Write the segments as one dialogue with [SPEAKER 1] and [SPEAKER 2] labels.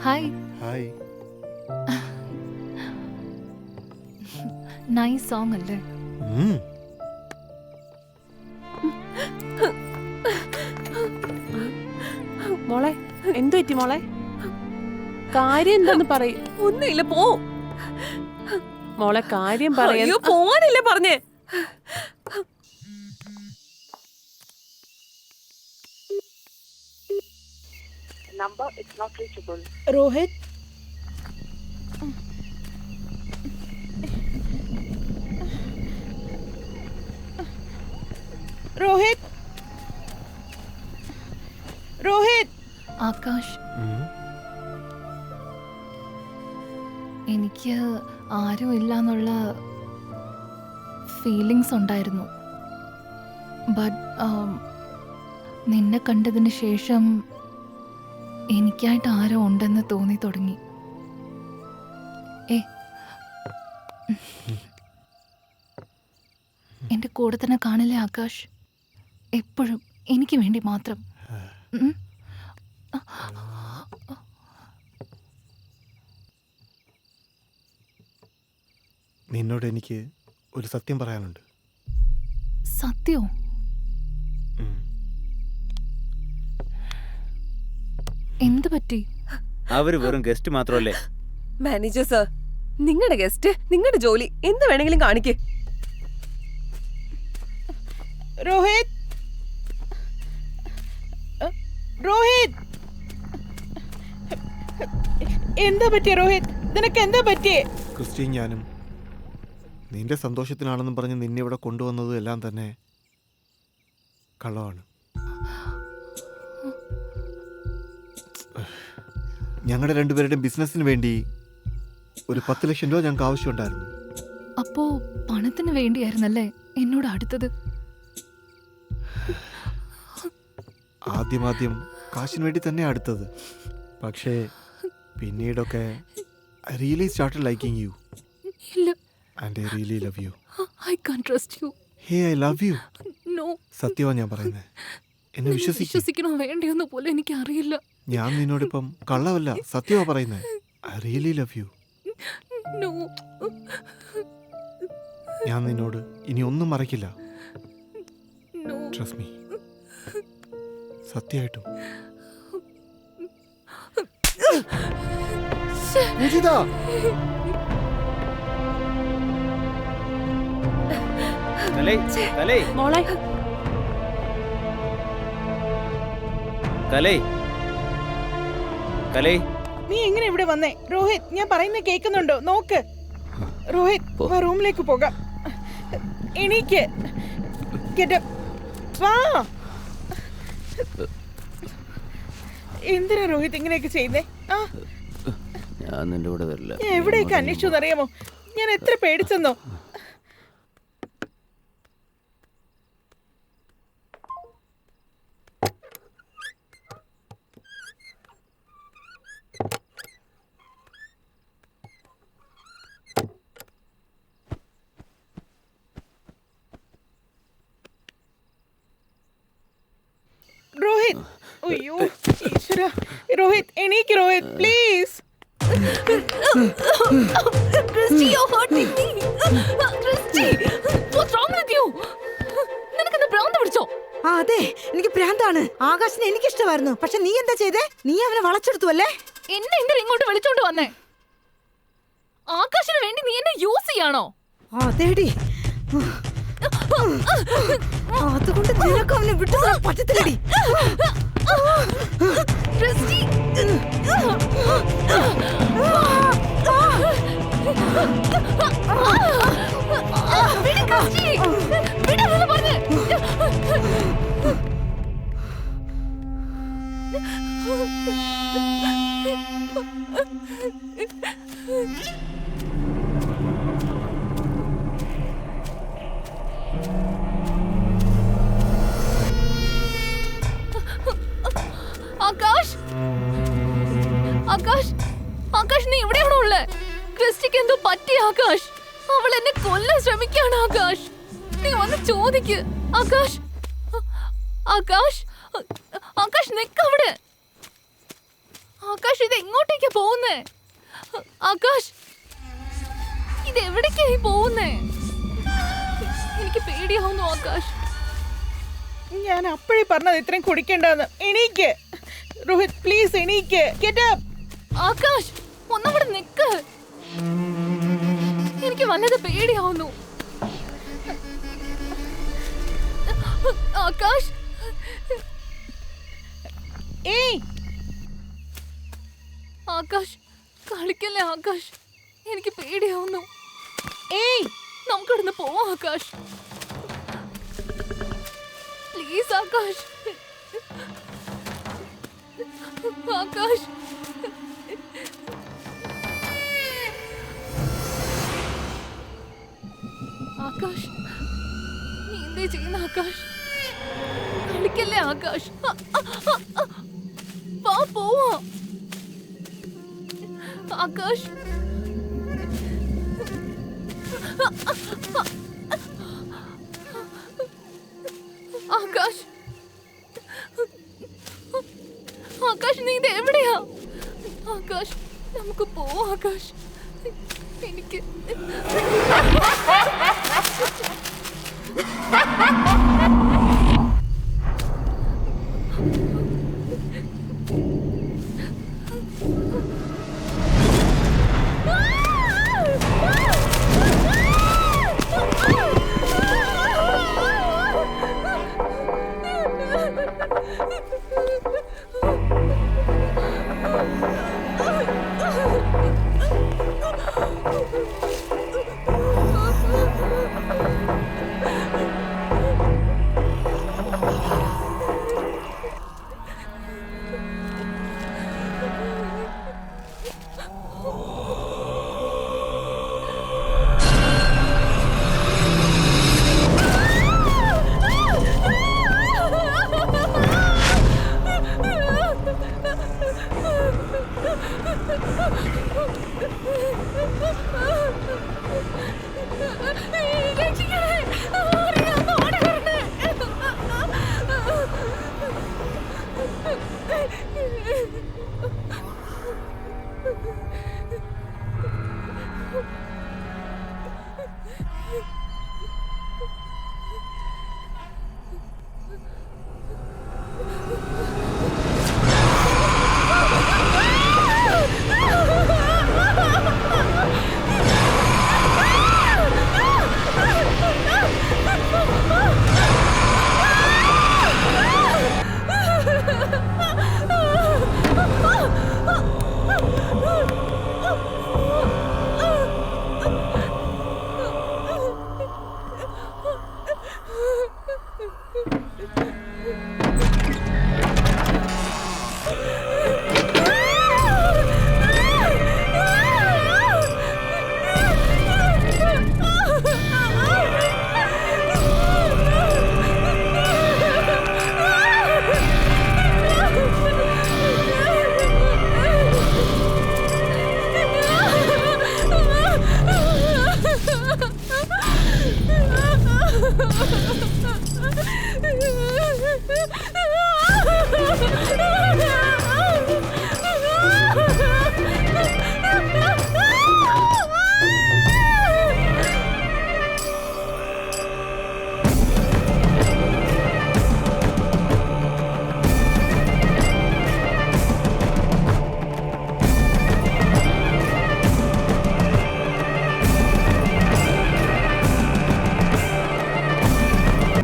[SPEAKER 1] Hi.
[SPEAKER 2] Hi.
[SPEAKER 1] Nice song അല്ലേ?
[SPEAKER 3] മോളെ എന്തു പറ്റി മോളെ? കാര്യം എന്താന്ന് പറയ്.
[SPEAKER 4] ഒന്നുമില്ല, പോ.
[SPEAKER 3] മോളെ കാര്യം പറയാൻ.
[SPEAKER 4] പോവാനല്ലേ പറഞ്ഞേ?
[SPEAKER 5] Number is not reachable.
[SPEAKER 6] Rohit, Rohit, Rohit.
[SPEAKER 1] Akash, എനിക്ക് ആരും ഇല്ലാന്നുള്ള ഫീലിങ്സ് ഉണ്ടായിരുന്നു. ബട്ട് നിന്നെ കണ്ടതിന് ശേഷം എനിക്കായിട്ട് ആരോ ഉണ്ടെന്ന് തോന്നി തുടങ്ങി. എന്റെ കൂടെ തന്നെ കാണില്ലേ ആകാശ്? എപ്പോഴും എനിക്ക് വേണ്ടി മാത്രം.
[SPEAKER 2] നിന്നോട് എനിക്ക് ഒരു സത്യം പറയാനുണ്ട്.
[SPEAKER 1] സത്യോ? എന്ത് പറ്റി?
[SPEAKER 7] അവര് വെറും ഗസ്റ്റ് മാത്രമല്ലേ?
[SPEAKER 4] മാനേജർ സർ, നിങ്ങളുടെ ഗസ്റ്റ്, നിങ്ങളുടെ ജോലി എന്ത് വേണമെങ്കിലും കാണിക്കേ.
[SPEAKER 6] രോഹിത്, രോഹിത്, എന്താ പറ്റിയ രോഹിത്? നിനക്ക് എന്താ പറ്റിയേ?
[SPEAKER 2] ക്രിസ്റ്റി, ഞാനും നിന്റെ സന്തോഷത്തിനാണെന്നും പറഞ്ഞ് നിന്നെ ഇവിടെ കൊണ്ടുവന്നതും എല്ലാം തന്നെ കള്ളമാണ്. ഞങ്ങളുടെ രണ്ടുപേരുടെയും ബിസിനസ്സിന് വേണ്ടി ഒരു 10 ലക്ഷം രൂപ ഞങ്ങൾക്ക് ആവശ്യമുണ്ടായിരുന്നു.
[SPEAKER 1] അപ്പോ പണത്തിന് വേണ്ടിയായിരുന്നല്ലേ എന്നോട് അടുത്തത്?
[SPEAKER 2] ആദ്യം കാശിന് വേണ്ടി തന്നെ അടുത്തത്. പക്ഷേ പിന്നീടൊക്കെ I really started liking you.
[SPEAKER 1] ഇല്ല.
[SPEAKER 2] And I really love you.
[SPEAKER 1] I can't trust you.
[SPEAKER 2] Hey, I love you.
[SPEAKER 1] No.
[SPEAKER 2] സത്യമാണ് ഞാൻ പറയുന്നത്. എന്നെ
[SPEAKER 1] വിശ്വസിക്കണോ വേണ്ടിയൊന്നും പോലും എനിക്ക് അറിയില്ല.
[SPEAKER 2] ഞാൻ നിന്നോടിപ്പം കള്ളവല്ല, സത്യമാണ് പറയുന്നത്. I really love you.
[SPEAKER 1] No.
[SPEAKER 2] ഞാൻ നിന്നോട് ഇനി ഒന്നും മറക്കില്ല.
[SPEAKER 1] നോ.
[SPEAKER 2] Trust me. സത്യമായിട്ടും.
[SPEAKER 3] മോളെ
[SPEAKER 6] നീ എങ്ങനെ ഇവിടെ വന്നേ? രോഹിത്, ഞാൻ പറയുന്നത് കേൾക്കുന്നുണ്ടോ? നോക്ക് രോഹിത്, വാ റൂമിലേക്ക് പോകാം. എണീക്ക്. Get up. വാ. എന്തിനാ രോഹിത് ഇങ്ങനെയൊക്കെ ചെയ്യുന്നേ?
[SPEAKER 7] ഞാൻ നിന്റെ കൂടെ വരില്ല.
[SPEAKER 6] ഞാൻ എവിടെയൊക്കെ അന്വേഷിച്ചു എന്നറിയാമോ? ഞാൻ എത്ര പേടിച്ചെന്നോ. രോഹിത്, അയ്യോ ഈശ്വരാ. രോഹിത്, എണീക്ക് Rohit, please.
[SPEAKER 1] Christy, you're hurting me. Christy, what's wrong with you? നിനക്കെന്താ ഭ്രാന്ത് പിടിച്ചോ?
[SPEAKER 8] അതെ, എനിക്ക് ഭ്രാന്താണ്. ആകാശിനെ എനിക്ക് ഇഷ്ടമായിരുന്നു. പക്ഷെ നീ എന്താ ചെയ്തേ? നീ അവനെ വളച്ചെടുത്തു അല്ലേ?
[SPEAKER 1] എന്നെ എന്തിനാ ഇങ്ങോട്ട് വിളിച്ചോണ്ട് വന്നേ? ആകാശിന് വേണ്ടി നീ എന്നെ യൂസ് ചെയ്യാണോ?
[SPEAKER 8] അതേടി, അതുകൊണ്ട് നിനക്ക് അവനെ വിട്ടു തരാൻ പറ്റത്തില്ലടി.
[SPEAKER 1] Christy. വിട് Christy. വിടാനാണ് പറഞ്ഞേ. ആകാശ്, ആകാശ്, ആകാശ്, നീ ഇവിടെയാണോ ഉള്ളേ? ക്രിസ്റ്റിക്ക് എന്തോ പറ്റി ആകാശ്. അവൾ എന്നെ കൊല്ലാൻ ശ്രമിക്കാണ് ആകാശ്. നീ വന്ന് ചോദിക്ക് ആകാശ്. ആകാശ്, ആകാശ് നിക്കവിടെ. ആകാശ് ഇത് എങ്ങോട്ടേക്കാ പോകുന്നേ? ആകാശ് ഇത് എവിടേക്കായി പോകുന്നേ? എനിക്ക് പേടിയാവുന്നു ആകാശ്.
[SPEAKER 6] ഞാൻ അപ്പോഴേ പറഞ്ഞത് ഇത്രയും കുടിക്കണ്ടെന്ന്. എണീക്ക് രോഹിത്, പ്ലീസ് എണീക്ക്. Get up.
[SPEAKER 1] ആകാശ് ഒന്നുകൂടെ നിക്ക്. എനിക്ക് വല്ലത് പേടിയാവുന്നു. ആകാശ്
[SPEAKER 6] ഏയ്
[SPEAKER 1] ആകാശ് കളിക്കല്ലേ ആകാശ്, എനിക്ക് പേടിയാവുന്നു.
[SPEAKER 6] ഏയ്
[SPEAKER 1] നമുക്കിവിടുന്ന് പോവാം ആകാശ്. പ്ലീസ് ആകാശ്. ആകാശ് ആകാശ് നീ എന്തേ ചെയ്യുന്ന ആകാശ്? കളിക്കല്ലേ ആകാശ്. വാ പോവാം ആകാശ്. ആകാശ് ആകാശ് നീ ഇത് എവിടെയാ? ആകാശ് നമുക്ക് പോവാം ആകാശ്. എനിക്ക്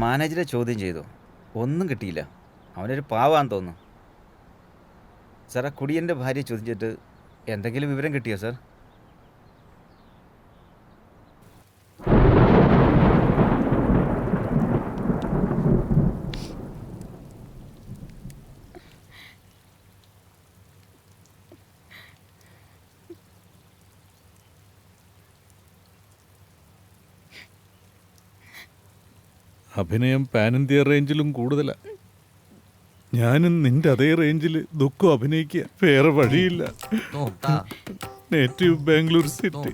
[SPEAKER 7] മാനേജരെ ചോദ്യം ചെയ്തു, ഒന്നും കിട്ടിയില്ല. അവനൊരു പാവാന്ന് തോന്നുന്നു. സാർ, ആ കുടിയൻ്റെ ഭാര്യയെ ചോദിച്ചിട്ട് എന്തെങ്കിലും വിവരം കിട്ടിയോ സാർ?
[SPEAKER 9] അഭിനയം പാൻ ഇന്ത്യ റേഞ്ചിലും കൂടുതലാണ്. ഞാനും നിന്റെ അതേ റേഞ്ചിൽ ദുഃഖം അഭിനയിക്കുക, വേറെ വഴിയില്ല. നേറ്റീവ് ബാംഗ്ലൂർ സിറ്റി,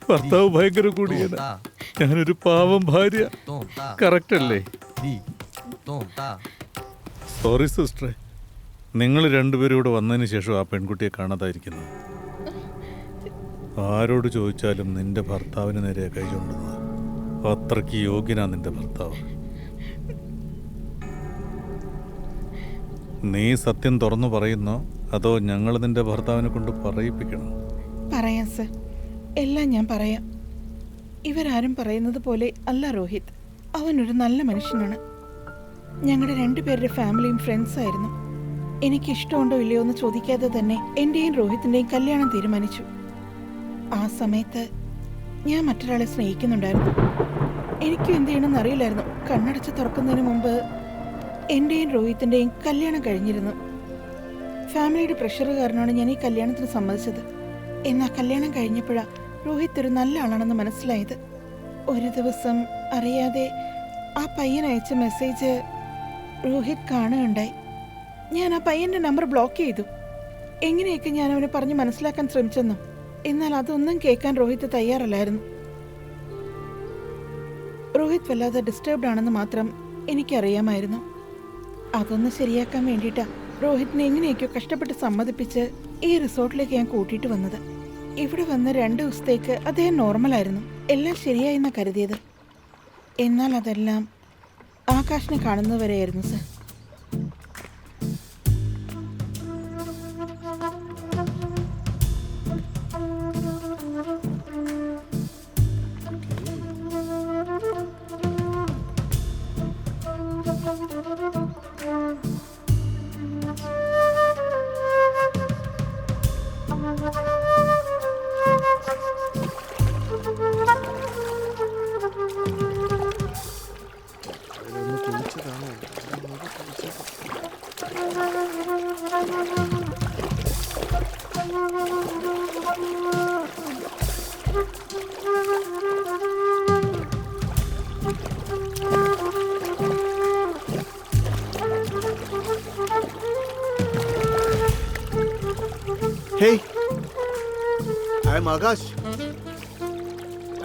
[SPEAKER 9] ഭർത്താവ് ഭയങ്കര കൂടിയാണ്, ഞാനൊരു പാവം ഭാര്യ. കറക്റ്റ് അല്ലേ? സോറി സിസ്റ്ററെ, നിങ്ങൾ രണ്ടുപേരും ഇവിടെ വന്നതിന് ശേഷം ആ പെൺകുട്ടിയെ കാണാതായിരിക്കുന്നത്. ആരോട് ചോദിച്ചാലും നിന്റെ ഭർത്താവിന് നേരെ കൈ ചൂണ്ടുന്നത്. അത്രയ്ക്ക് യോഗ്യനാ നിന്റെ ഭർത്താവ്. നീ സത്യം തുറന്നു പറയുന്നോ അതോ ഞങ്ങൾ നിന്റെ ഭർത്താവിനെ കൊണ്ട് പറയിപ്പിക്കണം?
[SPEAKER 6] പറയാം സർ, എല്ലാം ഞാൻ പറയാം. ഇവരാരും പറയുന്നത് പോലെ അല്ല രോഹിത്. അവനൊരു നല്ല മനുഷ്യനാണ്. ഞങ്ങളുടെ രണ്ടുപേരുടെ ഫാമിലിയും ഫ്രണ്ട്സ് ആയിരുന്നു. എനിക്ക് ഇഷ്ടമുണ്ടോ ഇല്ലയോ എന്ന് ചോദിക്കാതെ തന്നെ എൻ്റെയും രോഹിത്തിൻ്റെയും കല്യാണം തീരുമാനിച്ചു. ആ സമയത്ത് ഞാൻ മറ്റൊരാളെ സ്നേഹിക്കുന്നുണ്ടായിരുന്നു. എനിക്കും എന്ത് ചെയ്യണമെന്ന് അറിയില്ലായിരുന്നു. കണ്ണടച്ച് തുറക്കുന്നതിന് മുമ്പ് എൻ്റെയും രോഹിത്തിൻ്റെയും കല്യാണം കഴിഞ്ഞിരുന്നു. ഫാമിലിയുടെ പ്രഷർ കാരണമാണ് ഞാൻ ഈ കല്യാണത്തിന് സമ്മതിച്ചത്. എന്നാൽ കല്യാണം കഴിഞ്ഞപ്പോഴാണ് രോഹിത് ഒരു നല്ല ആളാണെന്ന് മനസ്സിലായത്. ഒരു ദിവസം അറിയാതെ ആ പയ്യൻ അയച്ച മെസ്സേജ് രോഹിത് കാണുകയുണ്ടായി. ഞാൻ ആ പയ്യൻ്റെ നമ്പർ ബ്ലോക്ക് ചെയ്തു. എങ്ങനെയൊക്കെ ഞാൻ അവനെ പറഞ്ഞ് മനസ്സിലാക്കാൻ ശ്രമിച്ചെന്നു. എന്നാൽ അതൊന്നും കേൾക്കാൻ രോഹിത് തയ്യാറല്ലായിരുന്നു. രോഹിത് വല്ലാതെ ഡിസ്റ്റർബ്ഡ് ആണെന്ന് മാത്രം എനിക്കറിയാമായിരുന്നു. അതൊന്ന് ശരിയാക്കാൻ വേണ്ടിയിട്ടാണ് രോഹിത്തിനെ എങ്ങനെയൊക്കെയോ കഷ്ടപ്പെട്ട് സമ്മതിപ്പിച്ച് ഈ റിസോർട്ടിലേക്ക് ഞാൻ കൂട്ടിയിട്ട് വന്നത്. ഇവിടെ വന്ന് 2 ദിവസത്തേക്ക് അദ്ദേഹം നോർമലായിരുന്നു. എല്ലാം ശരിയായെന്നാ കരുതിയത്. എന്നാൽ അതെല്ലാം ആകാശിനെ കാണുന്നവരെയായിരുന്നു സർ.
[SPEAKER 2] അവരൊന്ന് കുളിച്ചതാണോ? Hey, I am Akash.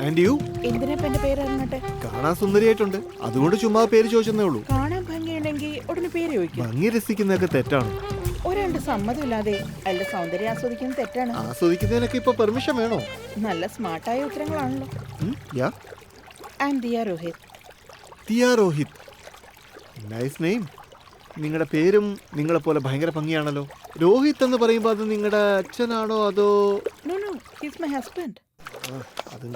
[SPEAKER 2] And you?
[SPEAKER 6] എന്തിനാ എന്റെ പേര് അറിഞ്ഞട്ടെ?
[SPEAKER 2] കാണാൻ സുന്ദരിയായിട്ടുണ്ട്, അതുകൊണ്ട് ചുമ്മാ പേര് ചോദിച്ചെന്നേ ഉള്ളൂ.
[SPEAKER 6] കാണാൻ ഭംഗിയുണ്ടെങ്കിൽ ഉടനെ പേര് ചോദിക്കും.
[SPEAKER 2] ഭംഗി രസിക്കുന്നതൊക്കെ തെറ്റാണ്.
[SPEAKER 6] ഒരാളുടെ സമ്മതമില്ലാതെ അയാളുടെ സൗന്ദര്യം ആസ്വദിക്കുന്നത് തെറ്റാണ്.
[SPEAKER 2] ആസ്വദിക്കുന്നതിനൊക്കെ ഇപ്പൊ പെർമിഷൻ വേണോ?
[SPEAKER 6] നല്ല സ്മാർട്ടായ ഉത്തരങ്ങളാണല്ലോ.
[SPEAKER 2] Yeah,
[SPEAKER 6] I am Diya Rohit.
[SPEAKER 2] Diya Rohit, nice name. നിങ്ങളുടെ പേരും നിങ്ങളെ പോലെ ഭയങ്കര ഭംഗിയാണല്ലോ. രോഹിത് എന്ന് പറയുമ്പോൾ അത് നിങ്ങളുടെ അച്ഛനാണോ അതോ?
[SPEAKER 6] No no, he is my husband.
[SPEAKER 2] അതും